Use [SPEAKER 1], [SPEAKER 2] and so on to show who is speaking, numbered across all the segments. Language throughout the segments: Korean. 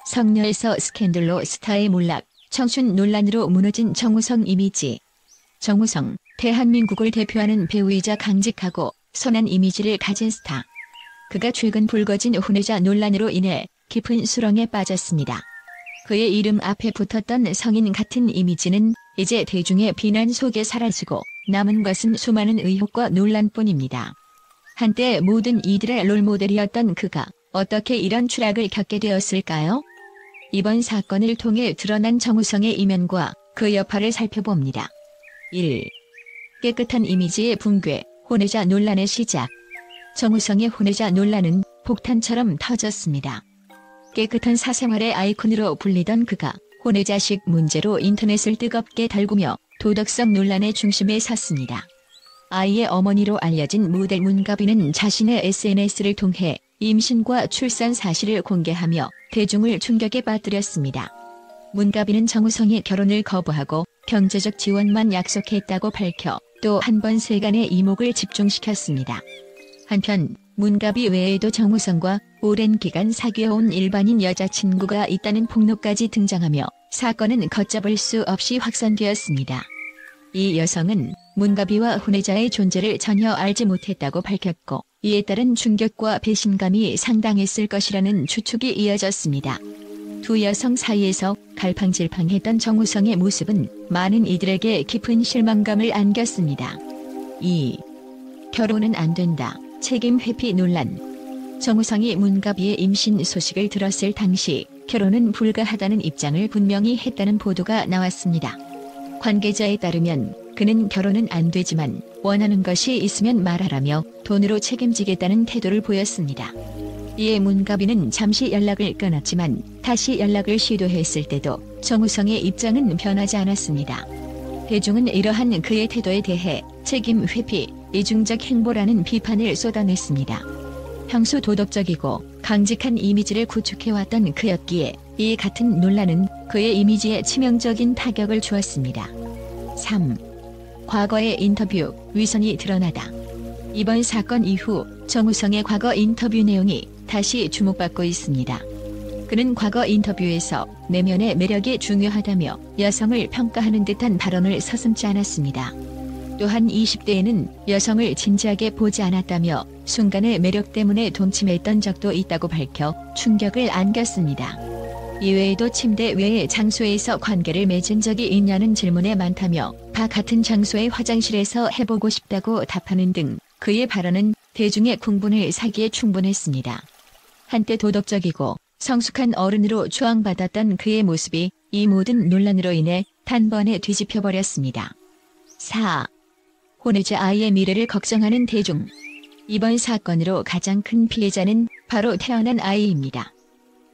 [SPEAKER 1] 성녀에서 스캔들로 스타의 몰락, 청춘 논란으로 무너진 정우성 이미지. 정우성, 대한민국을 대표하는 배우이자 강직하고 선한 이미지를 가진 스타. 그가 최근 불거진 혼외자 논란으로 인해 깊은 수렁에 빠졌습니다. 그의 이름 앞에 붙었던 성인 같은 이미지는 이제 대중의 비난 속에 사라지고 남은 것은 수많은 의혹과 논란뿐입니다. 한때 모든 이들의 롤모델이었던 그가 어떻게 이런 추락을 겪게 되었을까요? 이번 사건을 통해 드러난 정우성의 이면과 그 여파를 살펴봅니다. 1. 깨끗한 이미지의 붕괴, 혼외자 논란의 시작. 정우성의 혼외자 논란은 폭탄처럼 터졌습니다. 깨끗한 사생활의 아이콘으로 불리던 그가 혼외자식 문제로 인터넷을 뜨겁게 달구며 도덕성 논란의 중심에 섰습니다. 아이의 어머니로 알려진 모델 문가비는 자신의 SNS를 통해 임신과 출산 사실을 공개하며 대중을 충격에 빠뜨렸습니다. 문가비는 정우성이 결혼을 거부하고 경제적 지원만 약속했다고 밝혀 또 한 번 세간의 이목을 집중시켰습니다. 한편 문가비 외에도 정우성과 오랜 기간 사귀어온 일반인 여자친구가 있다는 폭로까지 등장하며 사건은 걷잡을 수 없이 확산되었습니다. 이 여성은 문가비와 혼외자의 존재를 전혀 알지 못했다고 밝혔고 이에 따른 충격과 배신감이 상당했을 것이라는 추측이 이어졌습니다. 두 여성 사이에서 갈팡질팡했던 정우성의 모습은 많은 이들에게 깊은 실망감을 안겼습니다. 2. 결혼은 안 된다. 책임 회피 논란. 정우성이 문가비의 임신 소식을 들었을 당시 결혼은 불가하다는 입장을 분명히 했다는 보도가 나왔습니다. 관계자에 따르면 그는 결혼은 안 되지만 원하는 것이 있으면 말하라며 돈으로 책임지겠다는 태도를 보였습니다. 이에 문가비는 잠시 연락을 끊었지만 다시 연락을 시도했을 때도 정우성의 입장은 변하지 않았습니다. 대중은 이러한 그의 태도에 대해 책임 회피, 이중적 행보라는 비판을 쏟아냈습니다. 평소 도덕적이고 강직한 이미지를 구축해왔던 그였기에 이 같은 논란은 그의 이미지에 치명적인 타격을 주었습니다. 3. 과거의 인터뷰, 위선이 드러나다. 이번 사건 이후 정우성의 과거 인터뷰 내용이 다시 주목받고 있습니다. 그는 과거 인터뷰에서 내면의 매력이 중요하다며 여성을 평가하는 듯한 발언을 서슴지 않았습니다. 또한 20대에는 여성을 진지하게 보지 않았다며 순간의 매력 때문에 동침했던 적도 있다고 밝혀 충격을 안겼습니다. 이외에도 침대 외의 장소에서 관계를 맺은 적이 있냐는 질문에 많다며 다 같은 장소의 화장실에서 해보고 싶다고 답하는 등 그의 발언은 대중의 공분을 사기에 충분했습니다. 한때 도덕적이고 성숙한 어른으로 추앙받았던 그의 모습이 이 모든 논란으로 인해 단번에 뒤집혀버렸습니다. 4. 혼외자 아이의 미래를 걱정하는 대중. 이번 사건으로 가장 큰 피해자는 바로 태어난 아이입니다.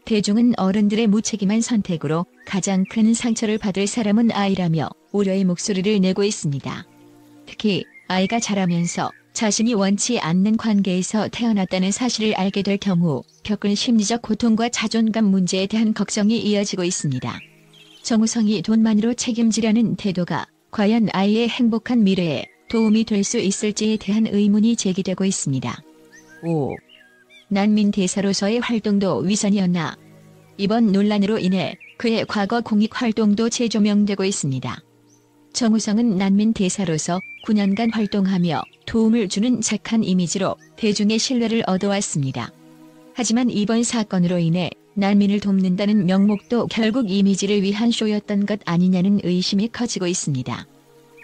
[SPEAKER 1] 대중은 어른들의 무책임한 선택으로 가장 큰 상처를 받을 사람은 아이라며 우려의 목소리를 내고 있습니다. 특히 아이가 자라면서 자신이 원치 않는 관계에서 태어났다는 사실을 알게 될 경우 겪을 심리적 고통과 자존감 문제에 대한 걱정이 이어지고 있습니다. 정우성이 돈만으로 책임지려는 태도가 과연 아이의 행복한 미래에 도움이 될 수 있을지에 대한 의문이 제기되고 있습니다. 5. 난민 대사로서의 활동도 위선이었나? 이번 논란으로 인해 그의 과거 공익 활동도 재조명되고 있습니다. 정우성은 난민 대사로서 9년간 활동하며 도움을 주는 착한 이미지로 대중의 신뢰를 얻어왔습니다. 하지만 이번 사건으로 인해 난민을 돕는다는 명목도 결국 이미지를 위한 쇼였던 것 아니냐는 의심이 커지고 있습니다.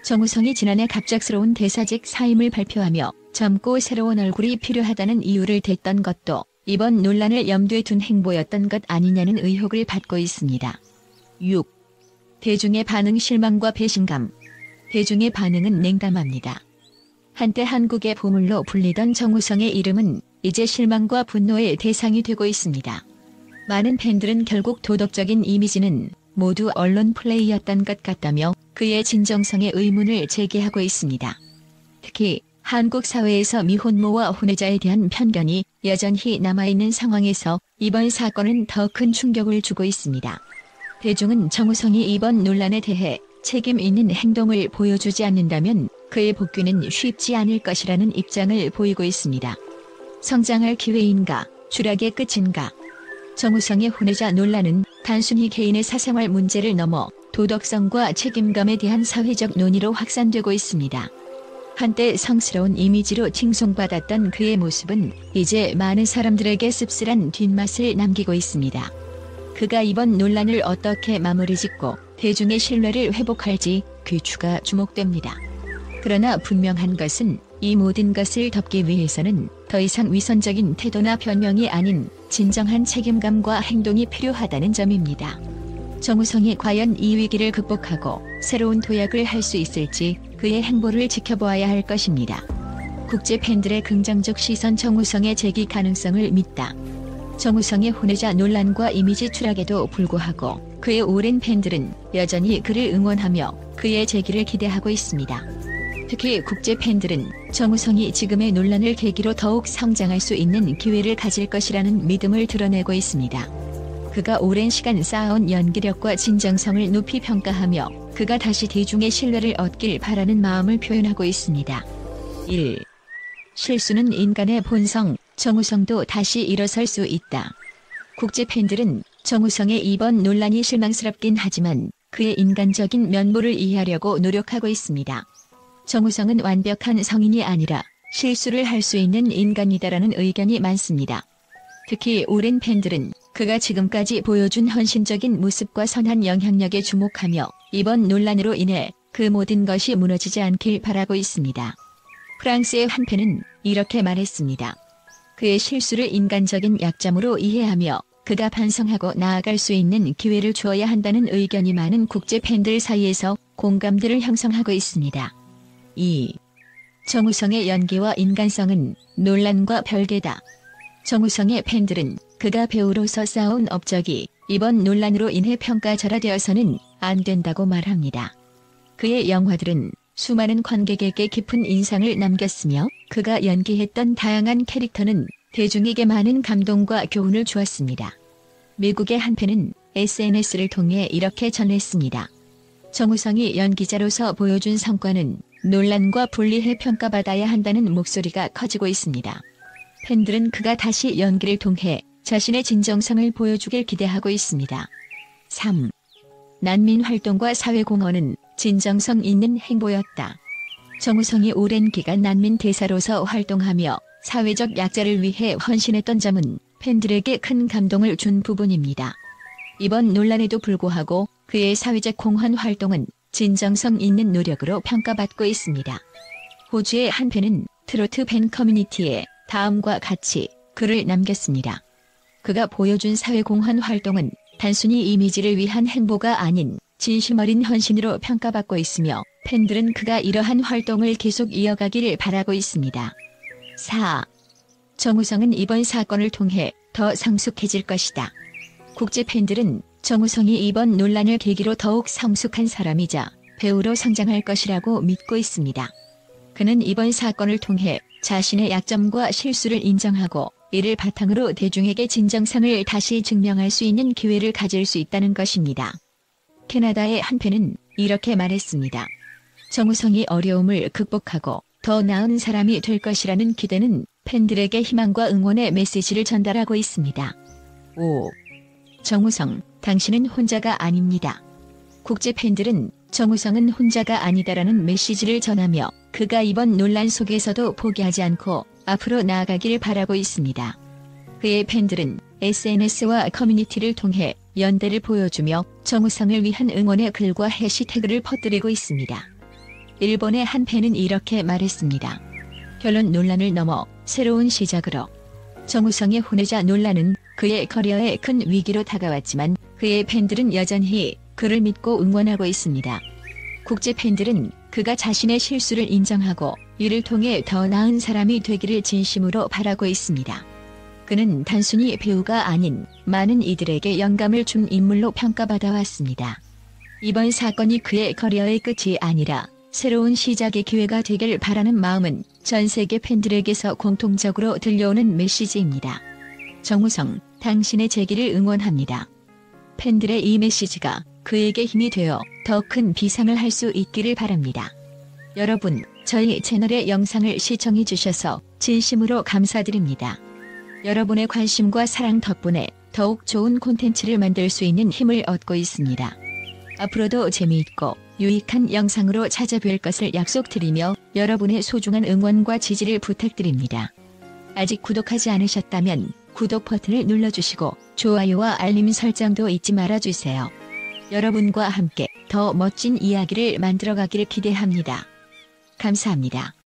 [SPEAKER 1] 정우성이 지난해 갑작스러운 대사직 사임을 발표하며 젊고 새로운 얼굴이 필요하다는 이유를 댔던 것도 이번 논란을 염두에 둔 행보였던 것 아니냐는 의혹을 받고 있습니다. 6. 대중의 반응 실망과 배신감. 대중의 반응은 냉담합니다. 한때 한국의 보물로 불리던 정우성의 이름은 이제 실망과 분노의 대상이 되고 있습니다. 많은 팬들은 결국 도덕적인 이미지는 모두 언론 플레이였던 것 같다며 그의 진정성에 의문을 제기하고 있습니다. 특히 한국 사회에서 미혼모와 혼외자에 대한 편견이 여전히 남아있는 상황에서 이번 사건은 더 큰 충격을 주고 있습니다. 대중은 정우성이 이번 논란에 대해 책임 있는 행동을 보여주지 않는다면 그의 복귀는 쉽지 않을 것이라는 입장을 보이고 있습니다. 성장할 기회인가, 추락의 끝인가? 정우성의 혼외자 논란은 단순히 개인의 사생활 문제를 넘어 도덕성과 책임감에 대한 사회적 논의로 확산되고 있습니다. 한때 성스러운 이미지로 칭송받았던 그의 모습은 이제 많은 사람들에게 씁쓸한 뒷맛을 남기고 있습니다. 그가 이번 논란을 어떻게 마무리짓고 대중의 신뢰를 회복할지 귀추가 주목됩니다. 그러나 분명한 것은 이 모든 것을 덮기 위해서는 더 이상 위선적인 태도나 변명이 아닌 진정한 책임감과 행동이 필요하다는 점입니다. 정우성이 과연 이 위기를 극복하고 새로운 도약을 할 수 있을지 그의 행보를 지켜보아야 할 것입니다. 국제 팬들의 긍정적 시선 정우성의 재기 가능성을 믿다. 정우성의 혼외자 논란과 이미지 추락에도 불구하고 그의 오랜 팬들은 여전히 그를 응원하며 그의 재기를 기대하고 있습니다. 특히 국제 팬들은 정우성이 지금의 논란을 계기로 더욱 성장할 수 있는 기회를 가질 것이라는 믿음을 드러내고 있습니다. 그가 오랜 시간 쌓아온 연기력과 진정성을 높이 평가하며 그가 다시 대중의 신뢰를 얻길 바라는 마음을 표현하고 있습니다. 1. 실수는 인간의 본성, 정우성도 다시 일어설 수 있다. 국제 팬들은 정우성의 이번 논란이 실망스럽긴 하지만 그의 인간적인 면모를 이해하려고 노력하고 있습니다. 정우성은 완벽한 성인이 아니라 실수를 할 수 있는 인간이다라는 의견이 많습니다. 특히 오랜 팬들은 그가 지금까지 보여준 헌신적인 모습과 선한 영향력에 주목하며 이번 논란으로 인해 그 모든 것이 무너지지 않길 바라고 있습니다. 프랑스의 한 팬은 이렇게 말했습니다. 그의 실수를 인간적인 약점으로 이해하며 그가 반성하고 나아갈 수 있는 기회를 주어야 한다는 의견이 많은 국제 팬들 사이에서 공감대를 형성하고 있습니다. 2. 정우성의 연기와 인간성은 논란과 별개다. 정우성의 팬들은 그가 배우로서 쌓아온 업적이 이번 논란으로 인해 평가절하되어서는 안 된다고 말합니다. 그의 영화들은 수많은 관객에게 깊은 인상을 남겼으며 그가 연기했던 다양한 캐릭터는 대중에게 많은 감동과 교훈을 주었습니다. 미국의 한 팬은 SNS를 통해 이렇게 전했습니다. 정우성이 연기자로서 보여준 성과는 논란과 분리해 평가받아야 한다는 목소리가 커지고 있습니다. 팬들은 그가 다시 연기를 통해 자신의 진정성을 보여주길 기대하고 있습니다. 3. 난민 활동과 사회공헌은 진정성 있는 행보였다. 정우성이 오랜 기간 난민 대사로서 활동하며 사회적 약자를 위해 헌신했던 점은 팬들에게 큰 감동을 준 부분입니다. 이번 논란에도 불구하고 그의 사회적 공헌 활동은 진정성 있는 노력으로 평가받고 있습니다. 호주의 한 팬은 트로트 팬 커뮤니티에 다음과 같이 글을 남겼습니다. 그가 보여준 사회공헌 활동은 단순히 이미지를 위한 행보가 아닌 진심 어린 헌신으로 평가받고 있으며 팬들은 그가 이러한 활동을 계속 이어가기를 바라고 있습니다. 4. 정우성은 이번 사건을 통해 더 성숙해질 것이다. 국제 팬들은 정우성이 이번 논란을 계기로 더욱 성숙한 사람이자 배우로 성장할 것이라고 믿고 있습니다. 그는 이번 사건을 통해 자신의 약점과 실수를 인정하고 이를 바탕으로 대중에게 진정성을 다시 증명할 수 있는 기회를 가질 수 있다는 것입니다. 캐나다의 한 팬은 이렇게 말했습니다. 정우성이 어려움을 극복하고 더 나은 사람이 될 것이라는 기대는 팬들에게 희망과 응원의 메시지를 전달하고 있습니다. 5. 정우성, 당신은 혼자가 아닙니다. 국제 팬들은 정우성은 혼자가 아니다라는 메시지를 전하며 그가 이번 논란 속에서도 포기하지 않고 앞으로 나아가길 바라고 있습니다. 그의 팬들은 SNS와 커뮤니티를 통해 연대를 보여주며 정우성을 위한 응원의 글과 해시태그를 퍼뜨리고 있습니다. 일본의 한 팬은 이렇게 말했습니다. 결혼 논란을 넘어 새로운 시작으로. 정우성의 혼외자 논란은 그의 커리어에 큰 위기로 다가왔지만 그의 팬들은 여전히 그를 믿고 응원하고 있습니다. 국제 팬들은 그가 자신의 실수를 인정하고 이를 통해 더 나은 사람이 되기를 진심으로 바라고 있습니다. 그는 단순히 배우가 아닌 많은 이들에게 영감을 준 인물로 평가받아 왔습니다. 이번 사건이 그의 커리어의 끝이 아니라 새로운 시작의 기회가 되길 바라는 마음은 전 세계 팬들에게서 공통적으로 들려오는 메시지입니다. 정우성, 당신의 재기를 응원합니다. 팬들의 이 메시지가 그에게 힘이 되어 더 큰 비상을 할 수 있기를 바랍니다. 여러분, 저희 채널의 영상을 시청해 주셔서 진심으로 감사드립니다. 여러분의 관심과 사랑 덕분에 더 더욱 좋은 콘텐츠를 만들 수 있는 힘을 얻고 있습니다. 앞으로도 재미있고 유익한 영상으로 찾아뵐 것을 약속드리며 여러분의 소중한 응원과 지지를 부탁드립니다. 아직 구독하지 않으셨다면 구독 버튼을 눌러주시고 좋아요와 알림 설정도 잊지 말아주세요. 여러분과 함께 더 멋진 이야기를 만들어가기를 기대합니다. 감사합니다.